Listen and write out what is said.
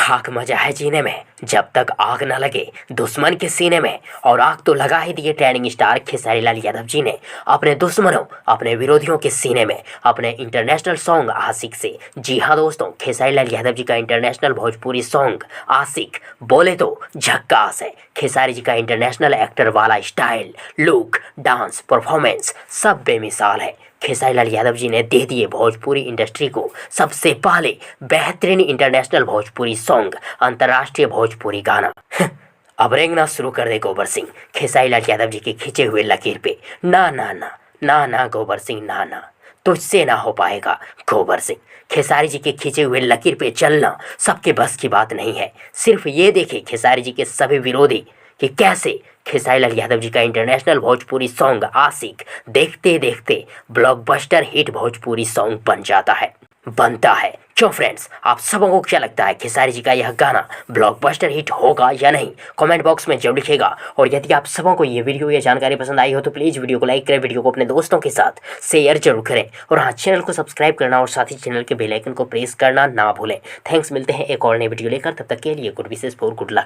खाक मजा है जीने में जब तक आग न लगे दुश्मन के सीने में। और आग तो लगा ही दिए ट्रेंडिंग स्टार खेसारी लाल यादव जी ने अपने दुश्मनों, अपने विरोधियों के सीने में, अपने इंटरनेशनल सॉन्ग आशिक से। जी हाँ दोस्तों, खेसारी लाल यादव जी का इंटरनेशनल भोजपुरी सॉन्ग आशिक बोले तो झक्कास है। खेसारी जी का इंटरनेशनल एक्टर वाला स्टाइल, लुक, डांस, परफॉर्मेंस सब बेमिसाल है। खेसारी लाल यादव जी ने दे दिए भोजपुरी इंडस्ट्री को सबसे पहले बेहतरीन इंटरनेशनल भोजपुरी सॉन्ग, अंतर्राष्ट्रीय भोजपुरी गाना। अब रेंगना शुरू कर दे गोबर सिंह खेसारी लाल यादव जी के खींचे हुए लकीर पे। ना ना ना ना ना गोबर सिंह ना ना, तुझसे ना हो पाएगा गोबर सिंह। खेसारी जी के खींचे हुए लकीर पे चलना सबके बस की बात नहीं है। सिर्फ ये देखे खेसारी जी के सभी विरोधी कि कैसे खेसारी लाल यादव जी का इंटरनेशनल भोजपुरी सॉन्ग आशिक देखते देखते ब्लॉकबस्टर हिट भोजपुरी सॉन्ग बन जाता है, बनता है। क्यों फ्रेंड्स, आप सबों को क्या लगता है खेसारी जी का यह गाना ब्लॉकबस्टर हिट होगा या नहीं? कमेंट बॉक्स में जरूर लिखिएगा। और यदि आप सबों को ये वीडियो या जानकारी पसंद आई हो तो प्लीज़ वीडियो को लाइक करें, वीडियो को अपने दोस्तों के साथ शेयर जरूर करें। और हाँ, चैनल को सब्सक्राइब करना और साथ ही चैनल के बेल आइकन को प्रेस करना ना भूलें। थैंक्स, मिलते हैं एक और नई वीडियो लेकर, तब तक के लिए good wishes for good luck.